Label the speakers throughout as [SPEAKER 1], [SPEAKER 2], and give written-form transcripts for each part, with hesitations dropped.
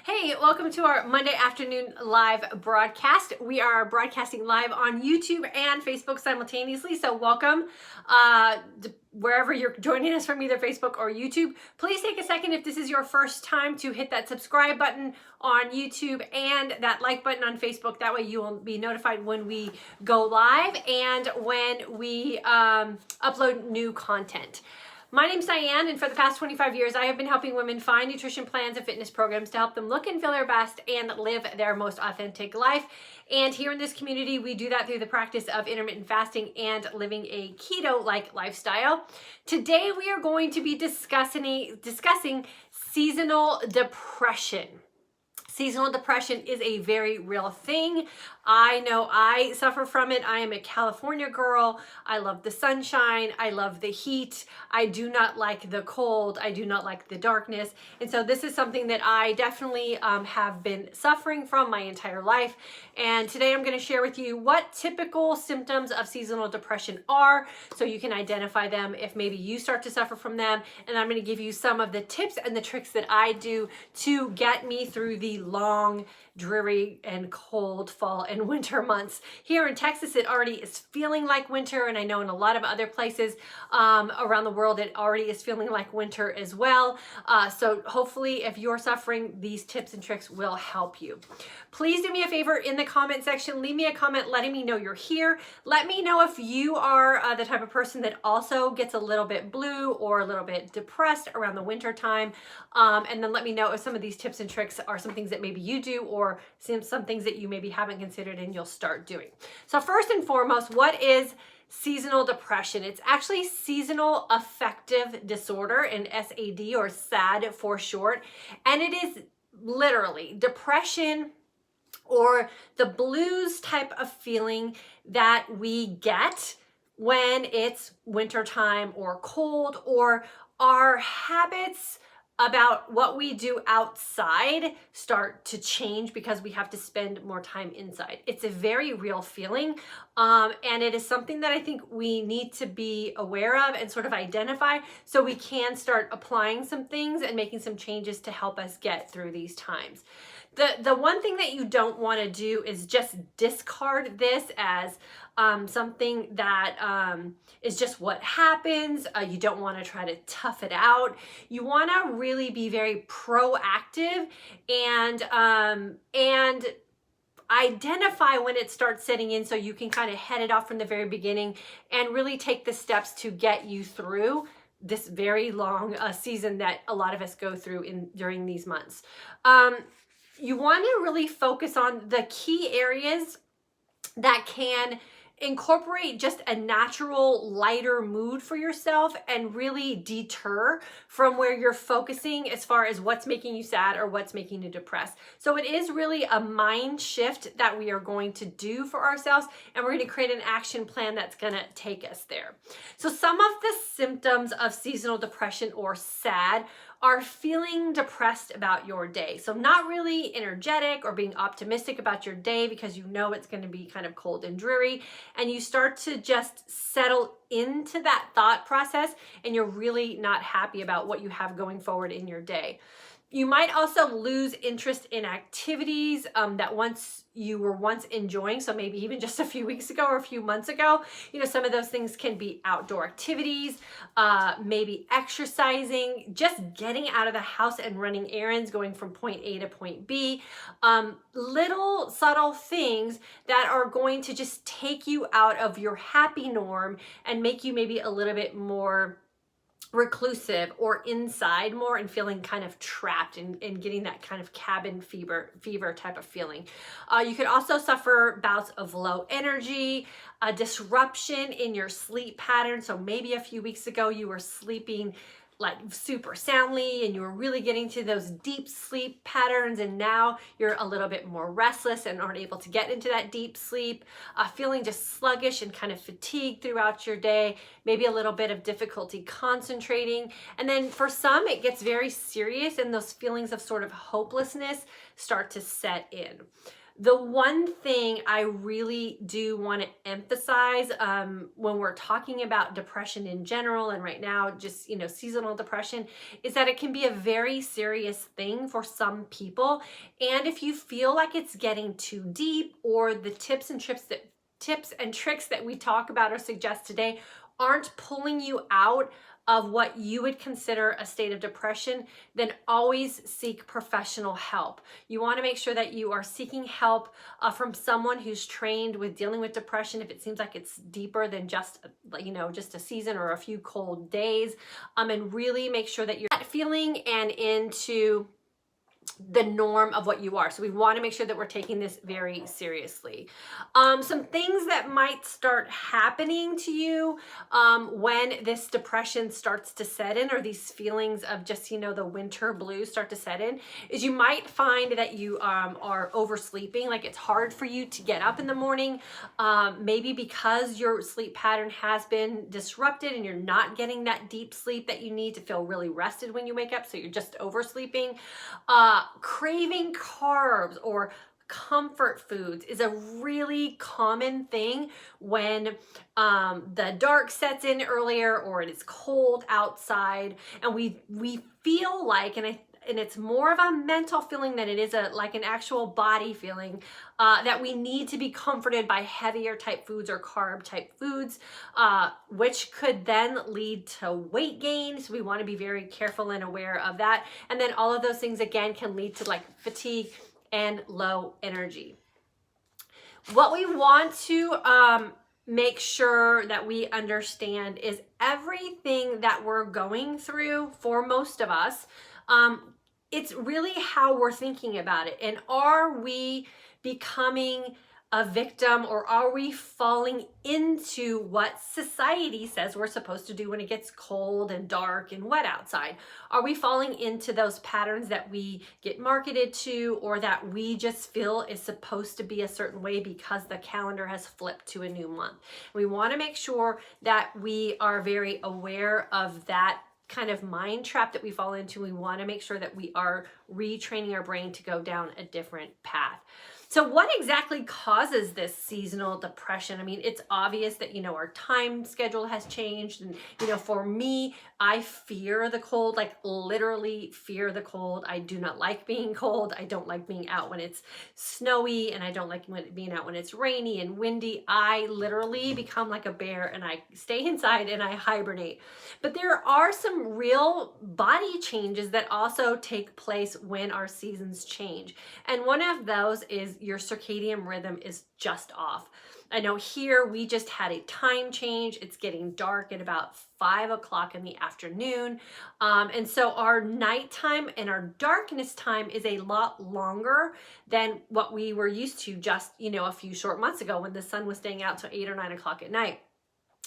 [SPEAKER 1] Hey, welcome to our Monday afternoon live broadcast. We are broadcasting live on YouTube and Facebook simultaneously, so welcome wherever you're joining us from, either Facebook or YouTube. Please take a second if this is your first time to hit that subscribe button on YouTube and that like button on Facebook. That way you will be notified when we go live and when we upload new content. My name's Diane, and for the past 25 years, I have been helping women find nutrition plans and fitness programs to help them look and feel their best and live their most authentic life. And here in this community, we do that through the practice of intermittent fasting and living a keto-like lifestyle. Today, we are going to be discussing seasonal depression. Seasonal depression is a very real thing. I know I suffer from it. I am a California girl. I love the sunshine. I love the heat. I do not like the cold. I do not like the darkness. And so this is something that I definitely have been suffering from my entire life. And today I'm going to share with you what typical symptoms of seasonal depression are, so you can identify them if maybe you start to suffer from them. And I'm going to give you some of the tips and the tricks that I do to get me through the long, dreary, and cold fall and winter months. Here in Texas, it already is feeling like winter, and I know in a lot of other places around the world, it already is feeling like winter as well. So hopefully, if you're suffering, these tips and tricks will help you. Please do me a favor in the comment section, leave me a comment letting me know you're here. Let me know if you are the type of person that also gets a little bit blue or a little bit depressed around the winter time. And then let me know if some of these tips and tricks are some things that maybe you do, or some things that you maybe haven't considered and you'll start doing. So first and foremost, what is seasonal depression? It's actually seasonal affective disorder, and SAD, or SAD for short. And it is literally depression or the blues type of feeling that we get when it's wintertime or cold, or our habits about what we do outside start to change because we have to spend more time inside. It's a very real feeling, and it is something that I think we need to be aware of and sort of identify, so we can start applying some things and making some changes to help us get through these times. The one thing that you don't want to do is just discard this as something that is just what happens. You don't want to try to tough it out. You want to really be very proactive and identify when it starts setting in, so you can kind of head it off from the very beginning and really take the steps to get you through this very long season that a lot of us go through during these months. You want to really focus on the key areas that can incorporate just a natural, lighter mood for yourself and really deter from where you're focusing as far as what's making you sad or what's making you depressed. So it is really a mind shift that we are going to do for ourselves, and we're going to create an action plan that's going to take us there. So some of the symptoms of seasonal depression or SAD are feeling depressed about your day. So not really energetic or being optimistic about your day because you know it's going to be kind of cold and dreary, and you start to just settle into that thought process, and you're really not happy about what you have going forward in your day. You might also lose interest in activities that you were once enjoying. So maybe even just a few weeks ago or a few months ago, some of those things can be outdoor activities, maybe exercising, just getting out of the house and running errands, going from point A to point B. Little subtle things that are going to just take you out of your happy norm and make you maybe a little bit more reclusive or inside more and feeling kind of trapped and getting that kind of cabin fever type of feeling. You could also suffer bouts of low energy, a disruption in your sleep pattern. So maybe a few weeks ago you were sleeping like super soundly and you were really getting to those deep sleep patterns, and now you're a little bit more restless and aren't able to get into that deep sleep, feeling just sluggish and kind of fatigued throughout your day, maybe a little bit of difficulty concentrating. And then for some, it gets very serious and those feelings of sort of hopelessness start to set in. The one thing I really do want to emphasize when we're talking about depression in general, and right now just, seasonal depression, is that it can be a very serious thing for some people. And if you feel like it's getting too deep, or the tips and tricks that we talk about or suggest today aren't pulling you out of what you would consider a state of depression, then always seek professional help. You want to make sure that you are seeking help from someone who's trained with dealing with depression if it seems like it's deeper than just a season or a few cold days, and really make sure that you're not feeling and into the norm of what you are. So we want to make sure that we're taking this very seriously. Some things that might start happening to you when this depression starts to set in, or these feelings of just, the winter blues start to set in, is you might find that you are oversleeping. Like, it's hard for you to get up in the morning, maybe because your sleep pattern has been disrupted and you're not getting that deep sleep that you need to feel really rested when you wake up. So you're just oversleeping. Craving carbs or comfort foods is a really common thing when the dark sets in earlier, or it is cold outside, and we feel like, and it's more of a mental feeling than it is like an actual body feeling, that we need to be comforted by heavier type foods or carb type foods, which could then lead to weight gain. So we want to be very careful and aware of that. And then all of those things again can lead to like fatigue and low energy. What we want to make sure that we understand is everything that we're going through, for most of us, it's really how we're thinking about it. And are we becoming a victim, or are we falling into what society says we're supposed to do when it gets cold and dark and wet outside? Are we falling into those patterns that we get marketed to, or that we just feel is supposed to be a certain way because the calendar has flipped to a new month? We want to make sure that we are very aware of that kind of mind trap that we fall into. We want to make sure that we are retraining our brain to go down a different path. So what exactly causes this seasonal depression? I mean, it's obvious that, our time schedule has changed. And, for me, I fear the cold, like literally fear the cold. I do not like being cold. I don't like being out when it's snowy, and I don't like being out when it's rainy and windy. I literally become like a bear and I stay inside and I hibernate. But there are some real body changes that also take place when our seasons change. And one of those is your circadian rhythm is just off. I know here we just had a time change. It's getting dark at about 5 o'clock in the afternoon. And so our nighttime and our darkness time is a lot longer than what we were used to just, a few short months ago when the sun was staying out till 8 or 9 o'clock at night.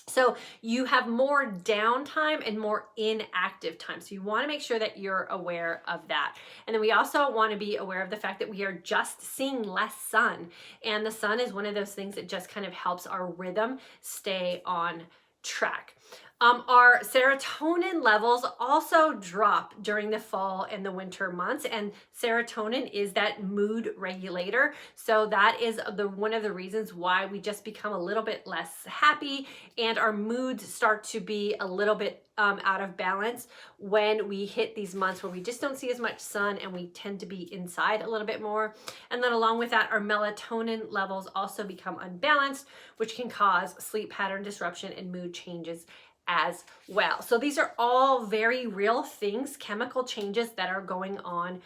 [SPEAKER 1] So you have more downtime and more inactive time. So you want to make sure that you're aware of that. And then we also want to be aware of the fact that we are just seeing less sun. And the sun is one of those things that just kind of helps our rhythm stay on track. Our serotonin levels also drop during the fall and the winter months, and serotonin is that mood regulator. So that is one of the reasons why we just become a little bit less happy, and our moods start to be a little bit out of balance when we hit these months where we just don't see as much sun and we tend to be inside a little bit more. And then along with that, our melatonin levels also become unbalanced, which can cause sleep pattern disruption and mood changes as well. So these are all very real things, chemical changes that are going on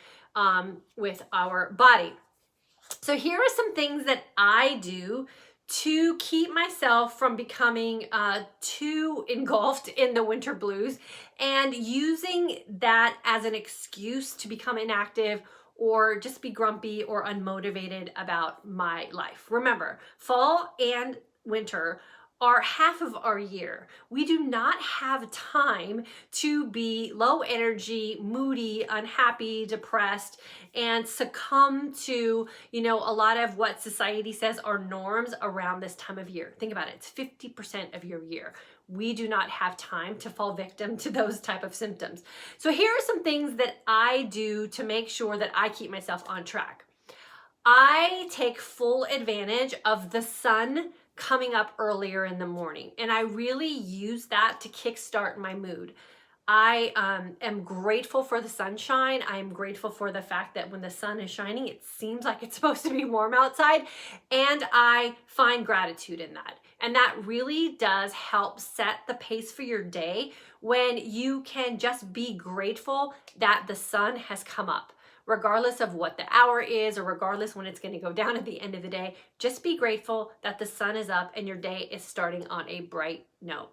[SPEAKER 1] with our body. So here are some things that I do to keep myself from becoming too engulfed in the winter blues and using that as an excuse to become inactive or just be grumpy or unmotivated about my life. Remember, fall and winter are half of our year. We do not have time to be low energy, moody, unhappy, depressed, and succumb to, a lot of what society says are norms around this time of year. Think about it. It's 50% of your year. We do not have time to fall victim to those type of symptoms. So here are some things that I do to make sure that I keep myself on track. I take full advantage of the sun coming up earlier in the morning, and I really use that to kickstart my mood. I am grateful for the sunshine. I am grateful for the fact that when the sun is shining, it seems like it's supposed to be warm outside, and I find gratitude in that. And that really does help set the pace for your day when you can just be grateful that the sun has come up. Regardless of what the hour is or regardless when it's going to go down at the end of the day, just be grateful that the sun is up and your day is starting on a bright note.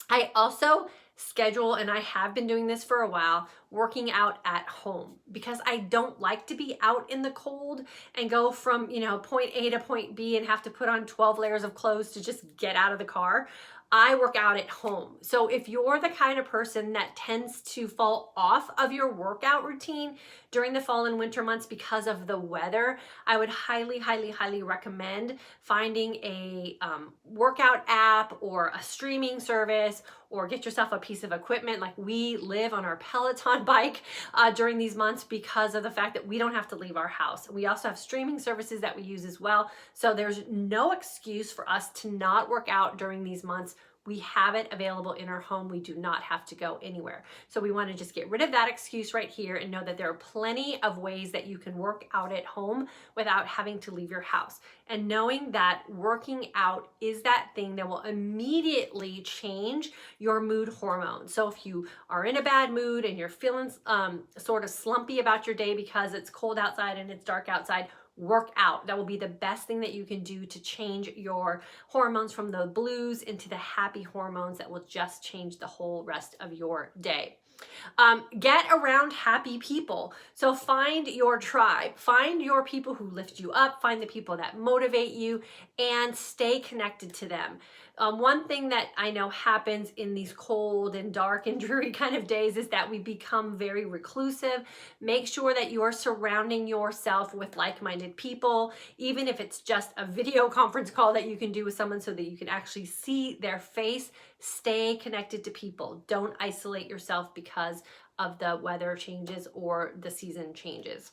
[SPEAKER 1] I also schedule, and I have been doing this for a while, working out at home because I don't like to be out in the cold and go from, point A to point B and have to put on 12 layers of clothes to just get out of the car. I work out at home. So if you're the kind of person that tends to fall off of your workout routine during the fall and winter months because of the weather, I would highly, highly, highly recommend finding a workout app or a streaming service, or get yourself a piece of equipment. Like we live on our Peloton bike during these months because of the fact that we don't have to leave our house. We also have streaming services that we use as well. So there's no excuse for us to not work out during these months. We have it available in our home. We do not have to go anywhere. So we want to just get rid of that excuse right here and know that there are plenty of ways that you can work out at home without having to leave your house. And knowing that working out is that thing that will immediately change your mood hormones. So if you are in a bad mood and you're feeling sort of slumpy about your day because it's cold outside and it's dark outside, work out. That will be the best thing that you can do to change your hormones from the blues into the happy hormones that will just change the whole rest of your day. Get around happy people. So find your tribe, find your people who lift you up, find the people that motivate you, and stay connected to them. One thing that I know happens in these cold and dark and dreary kind of days is that we become very reclusive. Make sure that you are surrounding yourself with like-minded people, even if it's just a video conference call that you can do with someone so that you can actually see their face. Stay connected to people. Don't isolate yourself because of the weather changes or the season changes.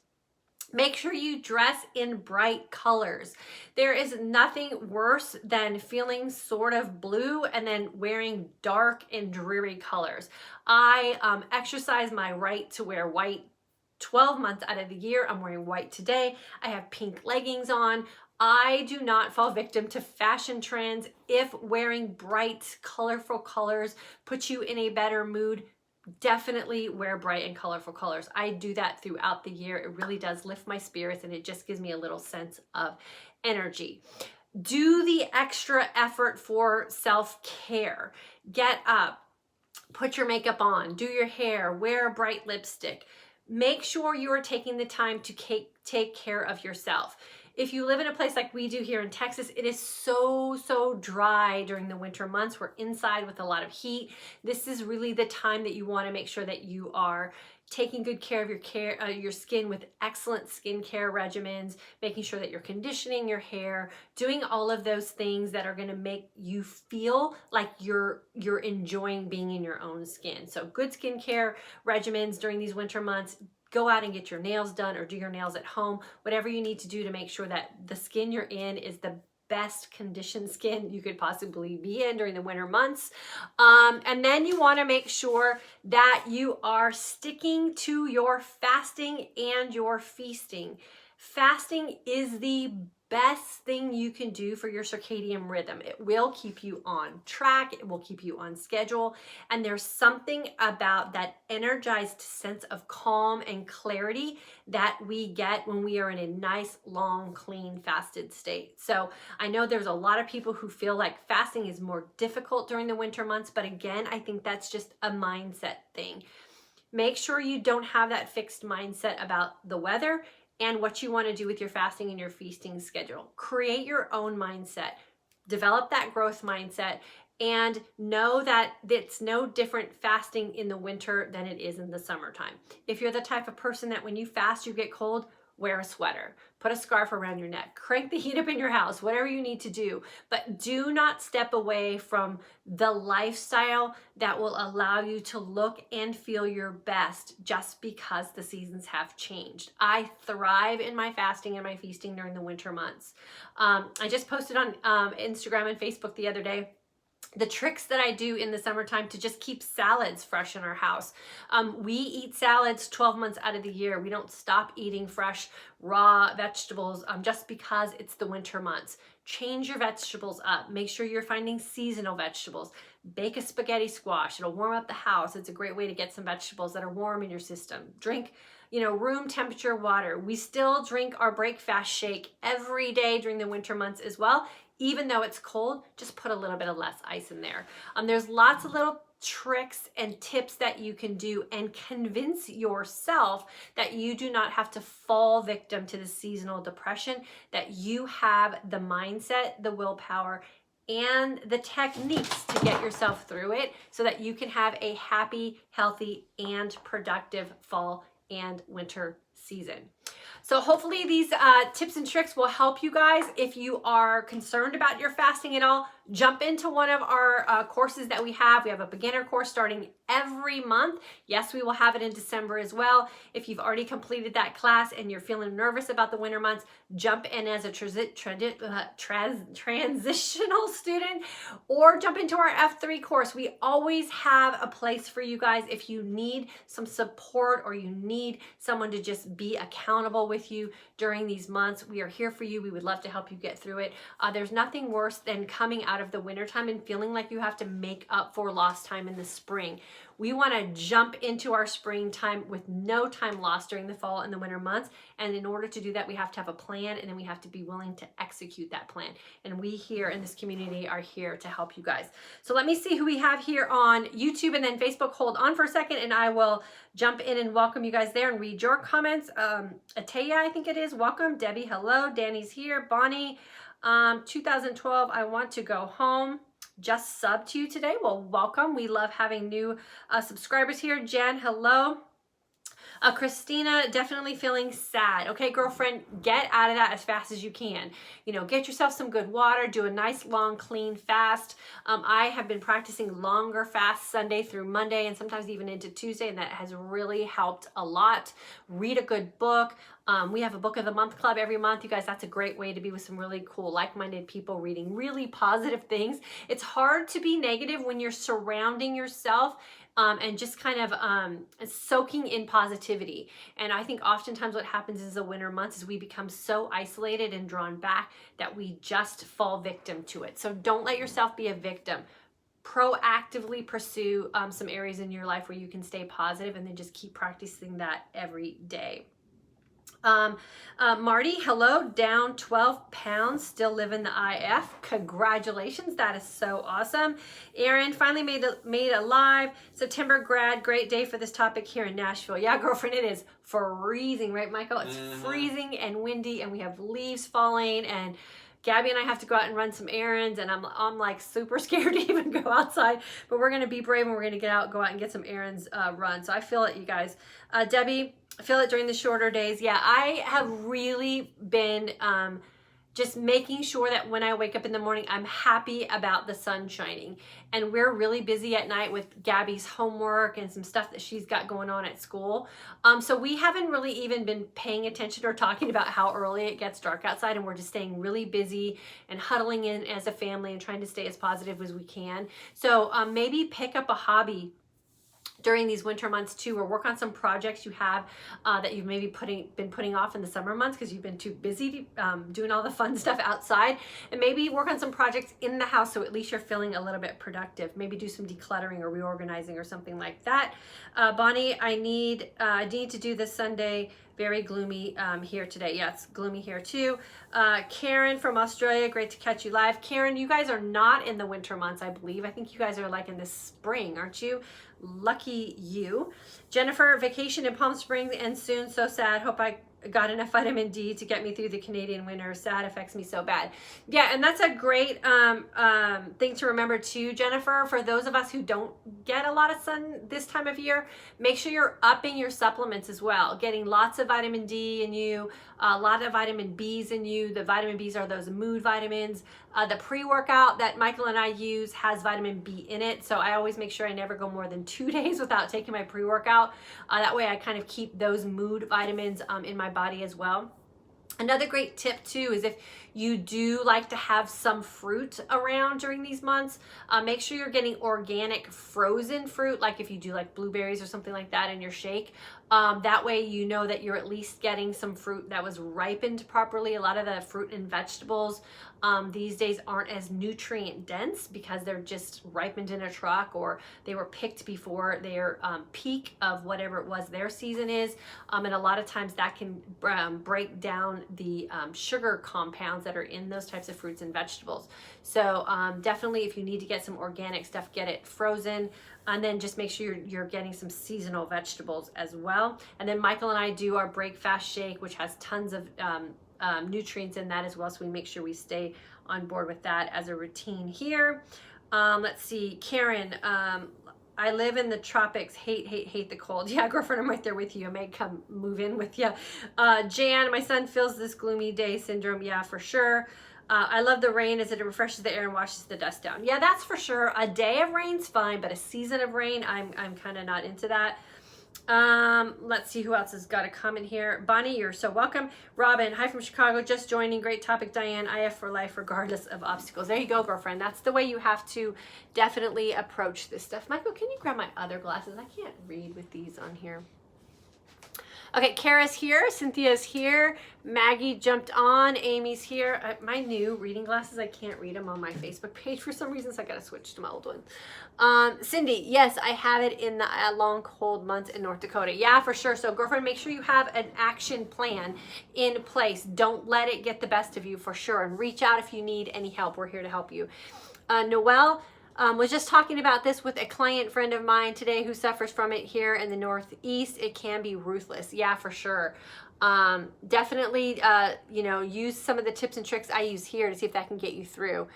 [SPEAKER 1] Make sure you dress in bright colors. There is nothing worse than feeling sort of blue and then wearing dark and dreary colors. I exercise my right to wear white 12 months out of the year. I'm wearing white today. I have pink leggings on. I do not fall victim to fashion trends. If wearing bright, colorful colors puts you in a better mood, definitely wear bright and colorful colors. I do that throughout the year. It really does lift my spirits and it just gives me a little sense of energy. Do the extra effort for self-care. Get up, put your makeup on, do your hair, wear a bright lipstick. Make sure you are taking the time to take care of yourself. If you live in a place like we do here in Texas, it is so dry during the winter months. We're inside with a lot of heat. This is really the time that you want to make sure that you are taking good care of your skin with excellent skincare regimens, making sure that you're conditioning your hair, doing all of those things that are going to make you feel like you're enjoying being in your own skin. So good skincare regimens during these winter months. Go out and get your nails done or do your nails at home, whatever you need to do to make sure that the skin you're in is the best conditioned skin you could possibly be in during the winter months. And then you want to make sure that you are sticking to your fasting and your feasting. Fasting is the best thing you can do for your circadian rhythm. It will keep you on track. It will keep you on schedule. And there's something about that energized sense of calm and clarity that we get when we are in a nice, long, clean, fasted state. So I know there's a lot of people who feel like fasting is more difficult during the winter months, but again, I think that's just a mindset thing. Make sure you don't have that fixed mindset about the weather and what you want to do with your fasting and your feasting schedule. Create your own mindset. Develop that growth mindset and know that it's no different fasting in the winter than it is in the summertime. If you're the type of person that when you fast, you get cold, wear a sweater, put a scarf around your neck, crank the heat up in your house, whatever you need to do, but do not step away from the lifestyle that will allow you to look and feel your best just because the seasons have changed. I thrive in my fasting and my feasting during the winter months. I just posted on Instagram and Facebook the other day the tricks that I do in the summertime to just keep salads fresh in our house. We eat salads 12 months out of the year. We don't stop eating fresh, raw vegetables just because it's the winter months. Change your vegetables up. Make sure you're finding seasonal vegetables. Bake a spaghetti squash. It'll warm up the house. It's a great way to get some vegetables that are warm in your system. Drink, room temperature water. We still drink our break fast shake every day during the winter months as well. Even though it's cold, just put a little bit of less ice in there. There's lots of little tricks and tips that you can do and convince yourself that you do not have to fall victim to the seasonal depression, that you have the mindset, the willpower, and the techniques to get yourself through it so that you can have a happy, healthy, and productive fall and winter season. So hopefully these tips and tricks will help you guys. If you are concerned about your fasting at all, jump into one of our courses that we have. We have a beginner course starting every month. Yes, we will have it in December as well. If you've already completed that class and you're feeling nervous about the winter months, jump in as a transitional student or jump into our F3 course. We always have a place for you guys if you need some support or you need someone to just be accountable with you during these months. We are here for you. We would love to help you get through it. There's nothing worse than coming out of the wintertime and feeling like you have to make up for lost time in the spring. We want to jump into our springtime with no time lost during the fall and the winter months. And in order to do that, we have to have a plan, and then we have to be willing to execute that plan. And we here in this community are here to help you guys. So let me see who we have here on YouTube and then Facebook. Hold on for a second, and I will jump in and welcome you guys there and read your comments. Ataya, I think it is. Welcome. Debbie, hello. Danny's here. Bonnie, 2012, I want to go home. Just subbed to you today. Well, welcome. We love having new subscribers here. Jen, hello. Christina, definitely feeling sad. Okay, girlfriend, get out of that as fast as you can. Get yourself some good water, do a nice long clean fast. I have been practicing longer fasts Sunday through Monday and sometimes even into Tuesday, and that has really helped a lot. Read a good book. We have a book of the month club every month. You guys, that's a great way to be with some really cool, like-minded people reading really positive things. It's hard to be negative when you're surrounding yourself and just kind of soaking in positivity. And I think oftentimes what happens is the winter months is we become so isolated and drawn back that we just fall victim to it. So don't let yourself be a victim. Proactively pursue some areas in your life where you can stay positive, and then just keep practicing that every day. Marty, hello, down 12 pounds, still living the IF. Congratulations, that is so awesome. Erin, finally made a live. September grad, great day for this topic here in Nashville. Yeah, girlfriend, it is freezing, right, Michael? It's freezing and windy, and we have leaves falling, and Gabby and I have to go out and run some errands, and I'm like super scared to even go outside, but we're going to be brave and we're going to go out and get some errands run. So I feel it, you guys. Debbie, I feel it during the shorter days. Yeah, I have really been just making sure that when I wake up in the morning, I'm happy about the sun shining. And we're really busy at night with Gabby's homework and some stuff that she's got going on at school. So we haven't really even been paying attention or talking about how early it gets dark outside, and we're just staying really busy and huddling in as a family and trying to stay as positive as we can. So maybe pick up a hobby during these winter months too, or work on some projects you have that you've maybe been putting off in the summer months because you've been too busy doing all the fun stuff outside, and maybe work on some projects in the house so at least you're feeling a little bit productive. Maybe do some decluttering or reorganizing or something like that. Bonnie, I need to do this Sunday. Very gloomy here today. Yeah, it's gloomy here too. Karen from Australia, great to catch you live. Karen, you guys are not in the winter months, I believe. I think you guys are like in the spring, aren't you? Lucky you. Jennifer, vacation in Palm Springs ends soon. So sad. Hope I got enough vitamin D to get me through the Canadian winter. Sad, affects me so bad. Yeah, and that's a great thing to remember too, Jennifer. For those of us who don't get a lot of sun this time of year, make sure you're upping your supplements as well. Getting lots of vitamin D in you, a lot of vitamin Bs in you. The vitamin Bs are those mood vitamins. The pre-workout that Michael and I use has vitamin B in it, so I always make sure I never go more than 2 days without taking my pre-workout. That way I kind of keep those mood vitamins in my body as well. Another great tip too is if you do like to have some fruit around during these months, make sure you're getting organic frozen fruit, like if you do like blueberries or something like that in your shake. That way you know that you're at least getting some fruit that was ripened properly. A lot of the fruit and vegetables these days aren't as nutrient dense because they're just ripened in a truck, or they were picked before their peak of whatever it was their season is. And a lot of times that can break down the sugar compounds that are in those types of fruits and vegetables. So definitely if you need to get some organic stuff, get it frozen. And then just make sure you're getting some seasonal vegetables as well. And then Michael and I do our break fast shake, which has tons of nutrients in that as well. So we make sure we stay on board with that as a routine here. Let's see, Karen, I live in the tropics, hate the cold. Yeah, girlfriend, I'm right there with you. I may come move in with you. Jan, my son feels this gloomy day syndrome. Yeah, for sure. I love the rain as it refreshes the air and washes the dust down. Yeah, that's for sure. A day of rain's fine, but a season of rain, I'm kind of not into that. Let's see who else has got a comment here. Bonnie, you're so welcome. Robin, hi from Chicago, just joining. Great topic, Diane. IF for life, regardless of obstacles. There you go, girlfriend. That's the way you have to definitely approach this stuff. Michael, can you grab my other glasses? I can't read with these on here. Okay, Kara's here, Cynthia's here, Maggie jumped on, Amy's here. My new reading glasses, I can't read them on my Facebook page for some reason, so I gotta switch to my old one. Cindy, yes, I have it in the long cold months in North Dakota. Yeah, for sure. So girlfriend, make sure you have an action plan in place. Don't let it get the best of you, for sure. And reach out if you need any help. We're here to help you. Noelle, was just talking about this with a client friend of mine today who suffers from it here in the Northeast. It can be ruthless. Yeah, for sure. Definitely, you know, use some of the tips and tricks I use here to see if that can get you through.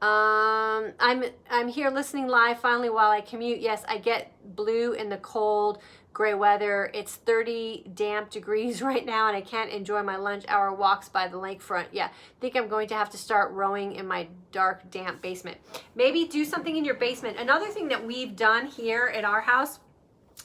[SPEAKER 1] I'm here listening live finally while I commute. Yes, I get blue in the cold, gray weather. It's 30 damp degrees right now, and I can't enjoy my lunch hour walks by the lakefront. Yeah, I think I'm going to have to start rowing in my dark, damp basement. Maybe do something in your basement. Another thing that we've done here at our house,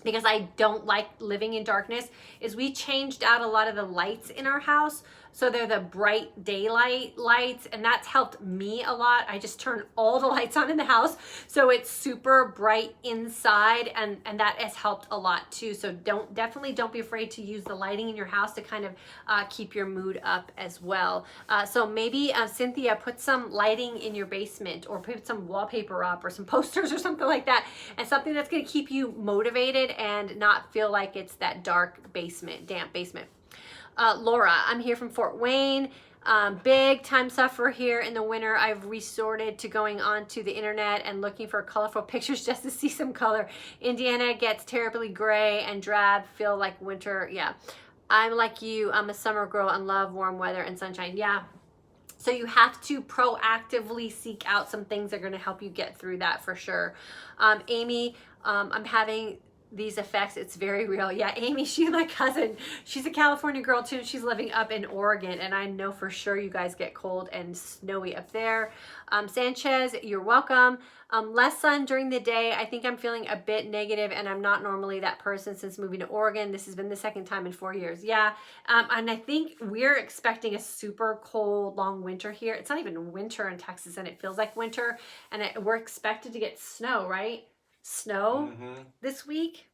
[SPEAKER 1] because I don't like living in darkness, is we changed out a lot of the lights in our house. So they're the bright daylight lights, and that's helped me a lot. I just turn all the lights on in the house, so it's super bright inside, and that has helped a lot too. So definitely don't be afraid to use the lighting in your house to kind of keep your mood up as well. So maybe Cynthia, put some lighting in your basement, or put some wallpaper up, or some posters or something like that, and something that's going to keep you motivated and not feel like it's that dark basement, damp basement. Laura, I'm here from Fort Wayne. Big time sufferer here in the winter. I've resorted to going onto the internet and looking for colorful pictures just to see some color. Indiana gets terribly gray and drab, feel like winter. Yeah, I'm like you. I'm a summer girl and love warm weather and sunshine. Yeah. So you have to proactively seek out some things that are going to help you get through that, for sure. Amy, I'm having these effects. It's very real. Yeah, Amy, she's my cousin. She's a California girl too. She's living up in Oregon, and I know for sure you guys get cold and snowy up there. Sanchez, you're welcome. Less sun during the day. I think I'm feeling a bit negative, and I'm not normally that person since moving to Oregon. This has been the second time in 4 years. Yeah, and I think we're expecting a super cold, long winter here. It's not even winter in Texas, and it feels like winter, and we're expected to get snow, right? Snow this week.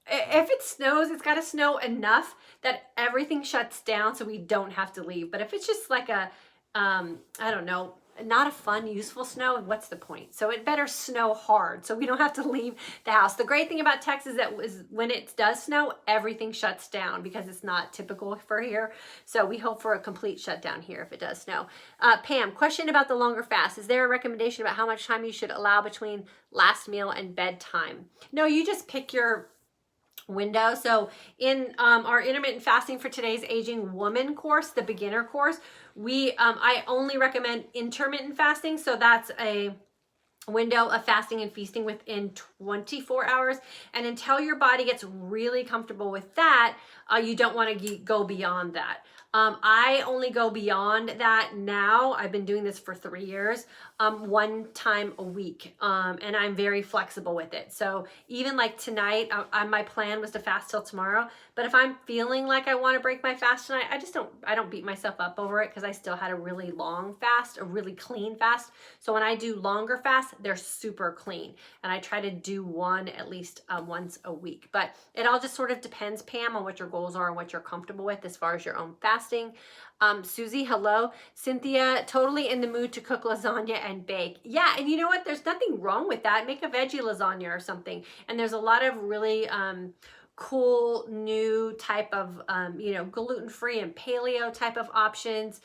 [SPEAKER 1] If it snows, it's got to snow enough that everything shuts down so we don't have to leave. But if it's just like a I don't know, not a fun, useful snow, what's the point? So it better snow hard so we don't have to leave the house. The great thing about Texas is when it does snow, everything shuts down because it's not typical for here. So we hope for a complete shutdown here if it does snow. Pam, question about the longer fast. Is there a recommendation about how much time you should allow between last meal and bedtime? No, you just pick your window. So in our intermittent fasting for today's aging woman course, the beginner course, I only recommend intermittent fasting. So that's a window of fasting and feasting within 24 hours. And until your body gets really comfortable with that, you don't want to go beyond that. I only go beyond that now. I've been doing this for 3 years, 1 time a week. And I'm very flexible with it. So even like tonight, my plan was to fast till tomorrow. But if I'm feeling like I want to break my fast tonight, I don't beat myself up over it because I still had a really long fast, a really clean fast. So when I do longer fasts, they're super clean. And I try to do one at least once a week. But it all just sort of depends, Pam, on what your goals are and what you're comfortable with as far as your own fasting. Susie, hello. Cynthia, totally in the mood to cook lasagna and bake. Yeah, and you know what? There's nothing wrong with that. Make a veggie lasagna or something. And there's a lot of really cool new type of gluten-free and paleo type of options.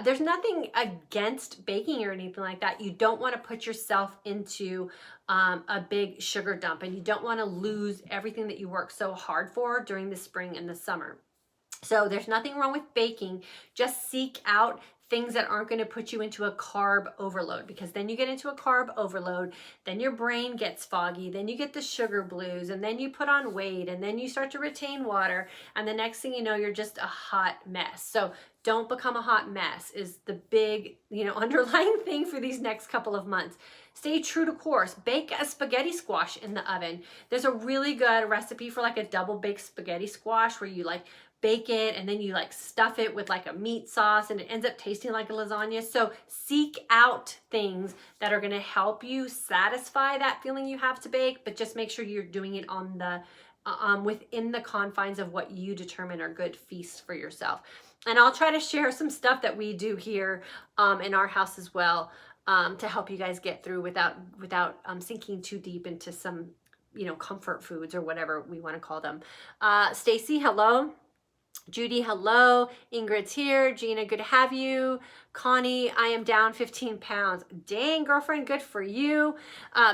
[SPEAKER 1] There's nothing against baking or anything like that. You don't want to put yourself into a big sugar dump, and you don't want to lose everything that you work so hard for during the spring and the summer. So there's nothing wrong with baking. Just seek out things that aren't going to put you into a carb overload, because then you get into a carb overload, then your brain gets foggy, then you get the sugar blues, and then you put on weight, and then you start to retain water, and the next thing you know, you're just a hot mess. So don't become a hot mess is the big, underlying thing for these next couple of months. Stay true to course. Bake a spaghetti squash in the oven. There's a really good recipe for like a double baked spaghetti squash where you like bake it and then you like stuff it with like a meat sauce and it ends up tasting like a lasagna. So seek out things that are going to help you satisfy that feeling you have to bake, but just make sure you're doing it on the within the confines of what you determine are good feasts for yourself. And I'll try to share some stuff that we do here in our house as well to help you guys get through without sinking too deep into some comfort foods or whatever we want to call them. Stacy, hello. Judy, hello. Ingrid's here. Gina, good to have you. Connie, I am down 15 pounds. Dang, girlfriend, good for you.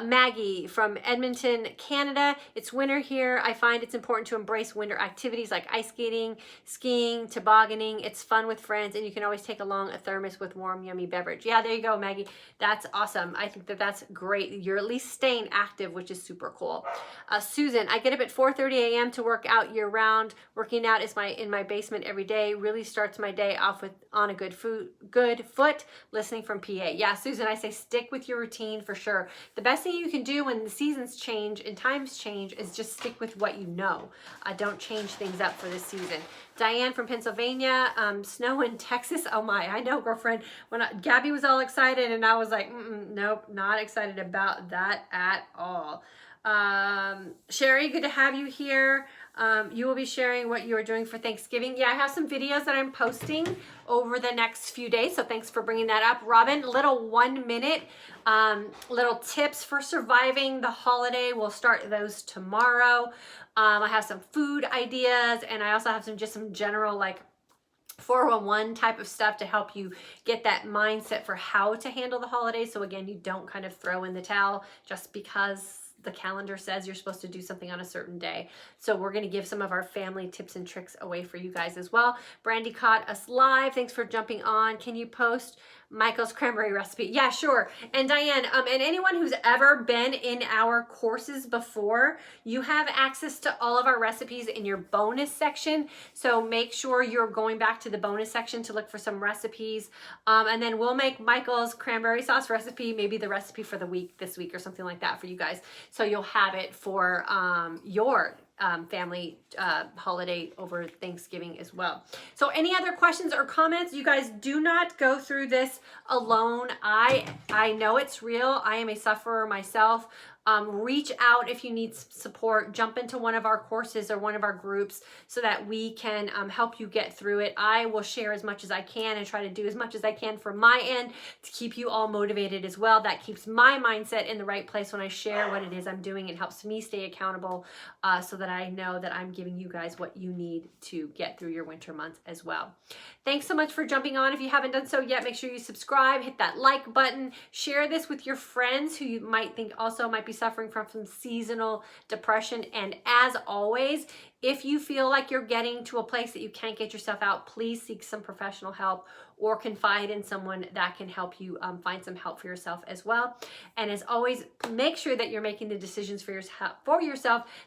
[SPEAKER 1] Maggie from Edmonton, Canada. It's winter here. I find it's important to embrace winter activities like ice skating, skiing, tobogganing. It's fun with friends, and you can always take along a thermos with warm, yummy beverage. Yeah, there you go, Maggie. That's awesome. I think that's great. You're at least staying active, which is super cool. Susan, I get up at 4:30 a.m. to work out year round. Working out is in my basement every day. Really starts my day off on a good foot, listening from PA. Yeah, Susan, I say stick with your routine for sure. The best thing you can do when the seasons change and times change is just stick with what you know. Don't change things up for this season. Diane from Pennsylvania, snow in Texas. Oh my, I know, girlfriend. When Gabby was all excited and I was like, nope, not excited about that at all. Sherry, good to have you here. You will be sharing what you are doing for Thanksgiving. Yeah, I have some videos that I'm posting over the next few days, so thanks for bringing that up. Robin, little 1 minute, little tips for surviving the holiday. We'll start those tomorrow. I have some food ideas, and I also have some general like 411 type of stuff to help you get that mindset for how to handle the holidays. So again, you don't kind of throw in the towel just because the calendar says you're supposed to do something on a certain day. So we're going to give some of our family tips and tricks away for you guys as well. Brandy caught us live. Thanks for jumping on. Can you post Michael's cranberry recipe? Yeah, sure. And Diane, and anyone who's ever been in our courses before, you have access to all of our recipes in your bonus section. So make sure you're going back to the bonus section to look for some recipes. And then we'll make Michael's cranberry sauce recipe, maybe the recipe for the week this week or something like that for you guys. So you'll have it for your family holiday over Thanksgiving as well. So any other questions or comments? You guys do not go through this alone. I know it's real. I am a sufferer myself. Reach out if you need support. Jump into one of our courses or one of our groups so that we can help you get through it. I will share as much as I can and try to do as much as I can from my end to keep you all motivated as well. That keeps my mindset in the right place when I share what it is I'm doing. It helps me stay accountable so that I know that I'm giving you guys what you need to get through your winter months as well. Thanks so much for jumping on. If you haven't done so yet, make sure you subscribe, hit that like button, share this with your friends who you might think also might be suffering from some seasonal depression. And as always, if you feel like you're getting to a place that you can't get yourself out, please seek some professional help or confide in someone that can help you find some help for yourself as well. And as always, make sure that you're making the decisions for yourself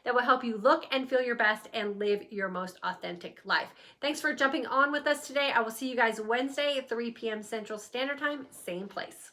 [SPEAKER 1] that will help you look and feel your best and live your most authentic life. Thanks for jumping on with us today. I will see you guys Wednesday at 3 p.m. Central Standard Time, same place.